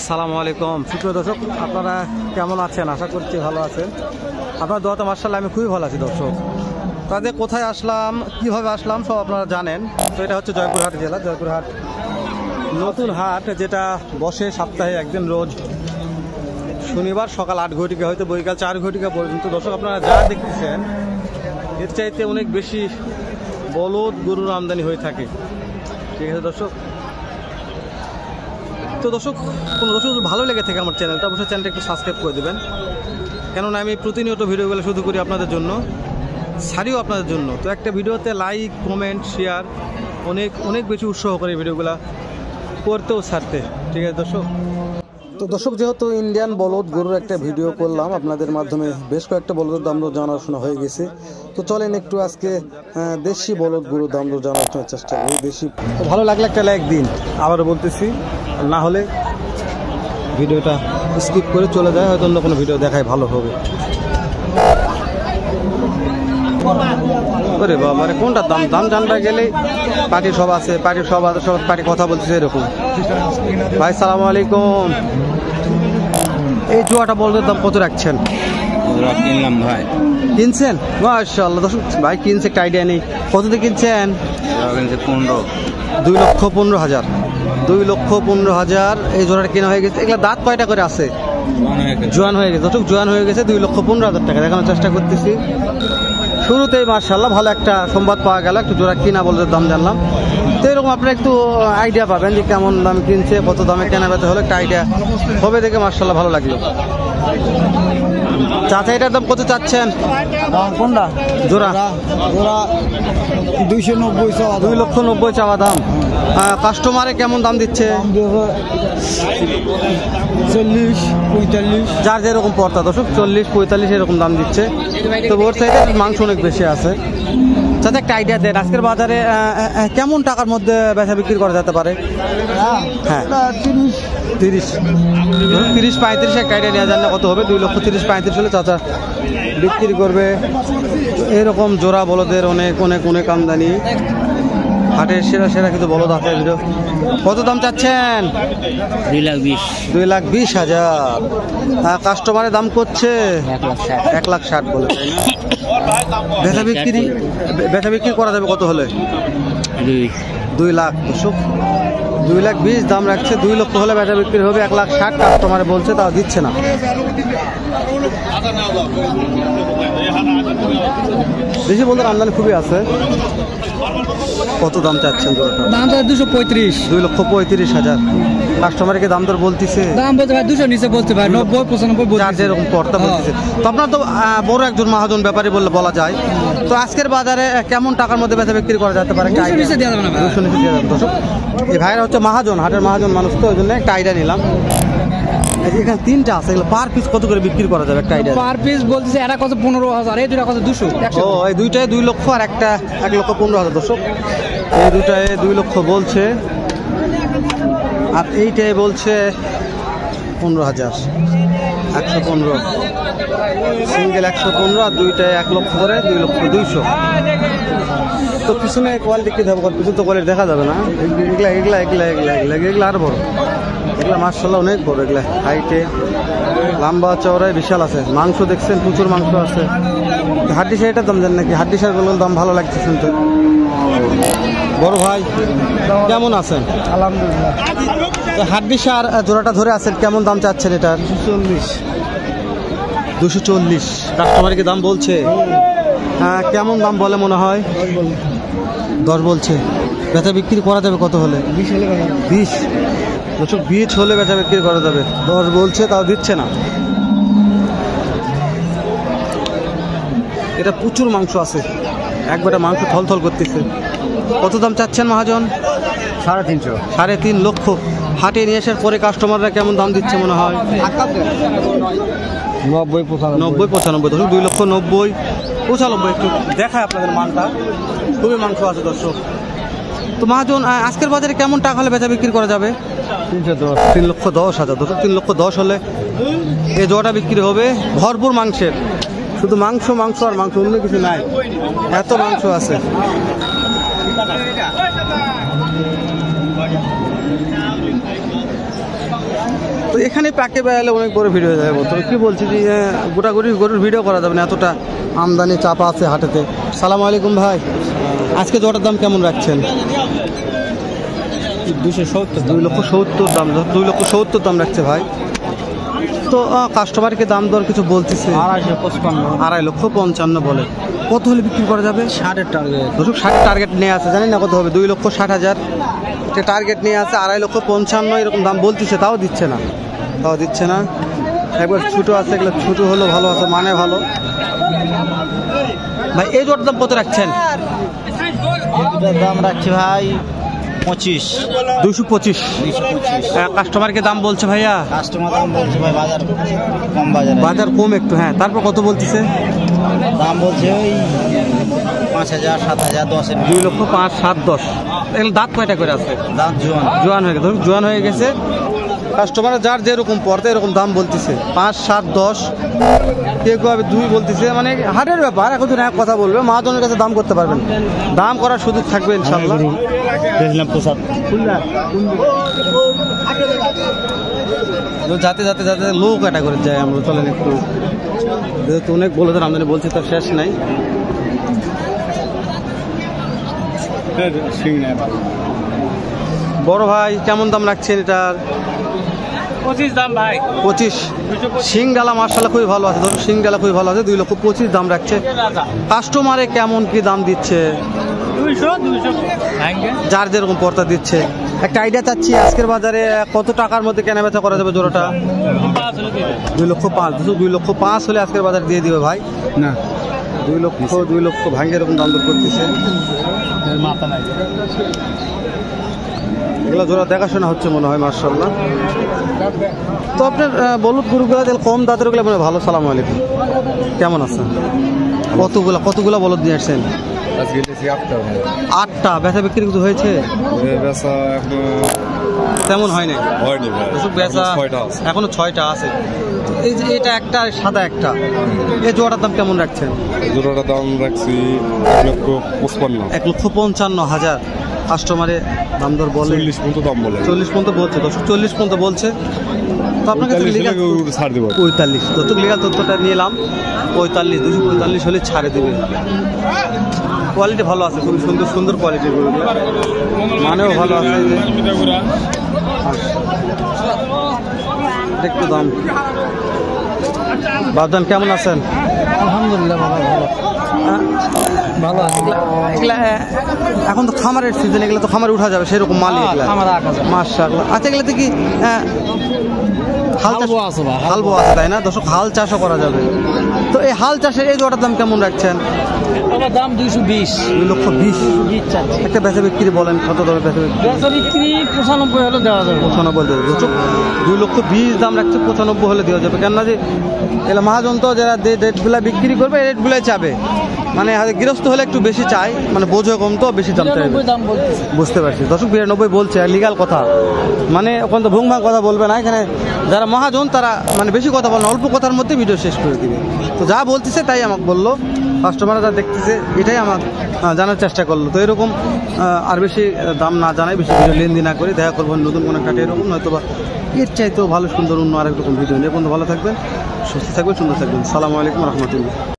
সালামু আলাইকুম সুপ্রিয় দর্শক, আপনারা কেমন আছেন? আশা করছি ভালো আছেন। আপনার দোয়াতে মাশাআল্লাহ আমি খুবই ভালো আছি। দর্শক, তাদের কোথায় আসলাম, কিভাবে আসলাম সব আপনারা জানেন। তো এটা হচ্ছে জয়পুরহাট জেলা, জয়পুরহাট নতুন হাট, যেটা বসে সপ্তাহে একদিন, রোজ শনিবার সকাল 8 ঘটিকা হয়তো বৈকাল 4 ঘটিকা পর্যন্ত। দর্শক, আপনারা যা দেখতেছেন এর চাইতে অনেক বেশি বলদ গরুর আমদানি হয়ে থাকে। ঠিক আছে দর্শক, তো দর্শক কোনো দর্শক ভালো লেগে থাকে আমার চ্যানেলটা, অবশ্যই চ্যানেলটা একটু সাবস্ক্রাইব করে দেবেন, কেননা আমি প্রতিনিয়ত ভিডিওগুলো শুধু করি আপনাদের জন্য, ছাড়িও আপনাদের জন্য। তো একটা ভিডিওতে লাইক, কমেন্ট, শেয়ার অনেক বেশি উৎসাহ করে ভিডিওগুলো করতেও ছাড়তে। ঠিক আছে দর্শক, তো দর্শক যেহেতু ইন্ডিয়ান বলদ গরুর একটা ভিডিও করলাম আপনাদের মাধ্যমে, বেশ কয়েকটা বলদের দাম জানাশোনা হয়ে গেছে। তো চলেন একটু আজকে দেশি বলদ গরুর দাম জানার চেষ্টা করি। দেশি তো ভালো লাগলে একটা লাইক দিন, আবারও বলতেছি, না হলে ভিডিওটা স্কিপ করে চলে যায়, হয়তো অন্য কোনো ভিডিও দেখায় ভালো হবে। ওরে বাবা রে, কোনটা দাম দাম জানবা গেলে পার্টি সব আছে, সব পার্টি কথা বলতেছে এরকম। ভাই সালামু আলাইকুম, এই জোয়াটা বলদের দাম কত রাখছেন? কিনলাম ভাই। কিনছেন? মাশাআল্লাহ দর্শক, ভাই কিনছে, একটা আইডিয়া নেই কত দিয়ে কিনছেন? 2,15,000। 2,15,000 এই জোড়াটা কেনা হয়ে গেছে। এগুলা দাঁত কয়টা করে আছে? জোয়ান হয়ে গেছে দর্শক, জোয়ান হয়ে গেছে। 2,15,000 টাকা দেখানোর চেষ্টা করতেছি। শুরুতেই মাশাআল্লাহ ভালো একটা সংবাদ পাওয়া গেল, একটু জোড়া কিনা বলতে দাম জানলাম। তো এরকম আপনারা একটু আইডিয়া পাবেন যে কেমন দাম কিনছে, কত দামে কেনা বেচা হলে একটা আইডিয়া হবে, দেখে মাশাআল্লাহ ভালো লাগলো। চাচা এটার দাম কত চাচ্ছেন? কোনটা জোড়া? জোড়া 290। 2,90,000 চাওয়া দাম। কাস্টমারে কেমন দাম দিচ্ছে? 40-45। যার যেরকম পড়তা দর্শক, 40-45 এরকম দাম দিচ্ছে। তো ওর সাইডে মাংস অনেক বেশি আছে। যাতে একটা আইডিয়া দেন আজকের বাজারে কেমন টাকার মধ্যে বেচা বিক্রি করা যেতে পারে? হ্যাঁ 30-35 একটা আইডিয়া নেওয়া যায় না কত হবে? 2,30,000-35 হলে চাচা বিক্রি করবে। এরকম জোড়া বলদের অনেক আমদানি, হাটের সেরা কিন্তু বলদ আছে। কত দাম চাচ্ছেন? 2,20,000। কাস্টমারের দাম করছে 1,60,000 বলে। বেচা বিক্রি করা যাবে কত হলে? 2 লাখ। 2,20,000 দাম রাখছে, 2 লক্ষ হলে বেচা বিক্রি হবে। 1,60,000 কাস্টমারে বলছে, তাও দিচ্ছে না। দেশি বলতে আমদানি খুবই আছে। কত দাম চাচ্ছেন? দাম তো 235। 2,35,000। কাস্টমারকে দাম দর বলতেছে, দাম বলতে ভাই 200 নিচে বলতে ভাই, 90-95 যার যেরকম পড়তা বলতেছে। তো আপনার তো বড় একজন মহাজন ব্যাপারী বলা যায়। তো আজকের বাজারে কেমন টাকার মধ্যে বেচা বিক্রি করা যেতে পারে? 200 নিচে দেওয়া যাবে না ভাই। 200 নিচে দেওয়া যাবে দর্শক। এই ভাইরা হচ্ছে মহাজন, হাটের মহাজন মানুষ, তো ওই জন্য একটা আইডিয়া নিলাম। এখানে 3টা আছে, এগুলো পার পিস কত করে বিক্রি করা যাবে একটা আইডিয়া? পার পিস বলতেছে এরা কত 15,000, এই দুটা কত 200। ও এই দুইটায় 2 লক্ষ আর একটা 1,15,000 দর্শক। এই দুটায় 2 লক্ষ বলছে, আর এইটাই বলছে 15,000। 115 সিঙ্গেল 115, আর দুইটায় 1 লক্ষ করে 2,200,000। তো পিছনে কোয়ালিটি কি দেবো? পিছনে তো কোয়ালিটি দেখা যাবে না। এগুলা আরো বড়, এগুলা মাশাআল্লাহ অনেক বড়। এগুলা হাইটে লম্বা চওড়ায় বিশাল আছে। মাংস দেখছেন, প্রচুর মাংস আছে। হাড্ডি শাড়িটার দাম জানেন নাকি? হাড্ডি শাড়িগুলোর দাম ভালো লাগছে শুনতে। বড় ভাই কেমন আছেন? আলহামদুলিল্লাহ। হাড্ডি শাড় জোড়াটা ধরে আছেন, কেমন দাম চাচ্ছেন এটার? 240। কাস্টমারকে দাম বলছে কেমন দাম বলে মনে হয়? 10 বলছে। বেচা বিক্রি করা যাবে কত হলে? 20 হলে বেচা বিক্রি করা যাবে। 10 বলছে, তাও দিচ্ছে না। এটা প্রচুর মাংস আছে, একবারে মাংস থলথল করতেছে। কত দাম চাচ্ছেন মহাজন? 350। 3.5 লক্ষ। হাটে নিয়ে আসার পরে কাস্টমাররা কেমন দাম দিচ্ছে মনে হয়? 90-95। 2,90,000-95। একটু দেখায় আপনাদের মানটা, খুবই মাংস আছে দর্শক। তো মহাজন আজকের বাজারে কেমন টাকা হলে বেচা বিক্রি করা যাবে? 3,10,000 দর্শক। 3,10,000 হলে এই জোড়াটা বিক্রি হবে। ভরপুর মাংসের, শুধু মাংস আর মাংস, অন্য কিছু নাই, এত মাংস আছে। এখানে পাকে বেড়ালে অনেক বড় ভিডিও হয়ে যাবে। তবে কি বলছি যে গোটাগুটি গরুর ভিডিও করা যাবে না, এতটা আমদানি চাপা আছে হাটেতে। সালাম আলাইকুম ভাই, আজকে জোটার দাম কেমন রাখছেন? 270। 2,70,000 দাম, 2,70,000 দাম রাখছে ভাই। তো কাস্টমারকে দাম দর কিছু বলতেছে 2,55,000 বলে। কত হলে বিক্রি করা যাবে? 60 টার্গেট। 60 টার্গেট নিয়ে আছে, জানি না কত হবে। 2,60,000 টার্গেট নিয়ে আছে, 2,55,000 এরকম দাম বলতেছে, তাও দিচ্ছে না। একবার ছোটো আছে, এগুলো ছোটো হলো ভালো আছে, মানে ভালো। ভাই এই জোটার দাম কত রাখছেন? দাম রাখছি ভাই 25। 225। কাস্টমারকে দাম বলছে ভাইয়া? কাস্টমার দাম বলছে ভাই বাজার কম একটু। হ্যাঁ, তারপর কত বলতেছে? দাম বলছে ওই 5,000, 7,000, 10-এর। 2,05,000, 7, 10। এগুলো দাঁত কয়টা করে আছে? দাম জোয়ান হয়ে গেছে, জোয়ান হয়ে গেছে। কাস্টমার যার যেরকম পড়তে এরকম দাম বলতেছে, 5, 7, 10, কেউ হবে 2 বলতেছে। মানে হাটের ব্যাপার, এখন তো এক কথা বলবে, মহাজনের কাছে দাম করতে পারবেন, দাম করার সুযোগ থাকবে ইনশাল্লাহ। যাতে যাতে যাতে লো ক্যাটাগরি যায় আমরা, চলেন একটু, যেহেতু অনেক বলে দেন আমদানি বলছি, তার শেষ নাই। বড় ভাই কেমন দাম রাখছেন এটার? 25 দাম ভাই। 25। শিং ডালা মার্শাল্লাহ খুবই ভালো আছে, ধরুন শিং ডালা খুবই ভালো আছে। 2,25,000 দাম রাখছে। কাস্টমারে কেমন কি দাম দিচ্ছে? 200 যার যেরকম পর্তা দিচ্ছে। একটা আইডিয়া চাচ্ছি, আজকের বাজারে কত টাকার মধ্যে কেনা বেচা করা যাবে জোড়াটা? 2,05,000। 2,05,000 হলে আজকের বাজার দিয়ে দিবে ভাই না? 2 লক্ষ ভাঙে এরকম দাম দর করতেছে। মাথা নাই। এগুলো জোড়া দেখাশোনা হচ্ছে মনে হয় মার্শাল্লাহ। তো আপনার বলুদ গরুগুলো কম দাঁতের ওগুলো মানে ভালো। সালাম আলাইকুম, কেমন আছেন? কতগুলা বলদ নিয়ে আসছেন? 8টা। বেচা বিক্রি কিছু হয়েছে? তেমন হয় নাই, বেচা এখনো 6টা আছে। এই যে এটা একটা, সাদা একটা, এই জোড়াটার দাম কেমন রাখছেন? জোড়াটার দাম রাখছি 1,55,000। কাস্টমারে দাম দর বলে 40 পর্যন্ত দাম বলে। 40 পর্যন্ত বলছে, 40 পর্যন্ত বলছে। তো আপনার কাছে লিগাল ছাড় দেবো 45, যতটুকু লিগাল তথ্যটা নিলাম 45, 245 হলে ছাড়ে দেবে। কোয়ালিটি ভালো আছে, খুবই সুন্দর সুন্দর কোয়ালিটি, মানেও ভালো আছে। একটু দাম। বাবদান কেমন আছেন? আলহামদুলিল্লাহ ভালো আছে। এগুলা এখন তো খামারের সিজন, এগুলো তো খামারে উঠা যাবে সেরকম মাল এগুলা। মাশাআল্লাহ। আচ্ছা, এগুলাতে কি হাল বোয়া আছে তাই না? দর্শক, হাল চাষও করা যাবে। তো এই হাল চাষের এই জোড়াটার দাম কেমন রাখছেন? দাম 220। 2,20,000। একটা বেচা বিক্রি বলেন, কত দামে বেচা বিক্রি? 95 হলে দেওয়া যাবে। 95 দেবে। দর্শক, 2,20,000 দাম রাখছে, 95 হলে দেওয়া যাবে। কেননা যে এগুলো মহাজন তো যারা রেটগুলা বিক্রি করবে এই রেটগুলাই চাবে, মানে গৃহস্থ হলে একটু বেশি চাই, মানে বোঝো কম তো বেশি দাম চাইবে। বুঝতে পারছি দর্শক, 92 বলছে, আর লিগাল কথা, মানে ওখানে তো ভুং ভাং কথা বলবে না। এখানে যারা মহাজন তারা মানে বেশি কথা বলে না, অল্প কথার মধ্যে ভিডিও শেষ করে দিবে। তো যা বলতেছে তাই আমাকে বললো, কাস্টমাররা যা দেখতেছে এটাই আমাকে জানার চেষ্টা করলো। তো এরকম আর বেশি দাম না জানাই, বেশি ভিডিও লেনদেন না করে দেখা করবেন নতুন কোনো কাটে এরকম, নয়তো বা এর চাইতেও ভালো সুন্দর অন্য আরেক রকম ভিডিও নিয়ে। বন্ধু ভালো থাকবেন, সুস্থ থাকবেন, সুন্দর থাকবেন। সালামু আলাইকুম রহমতুল্লাহ।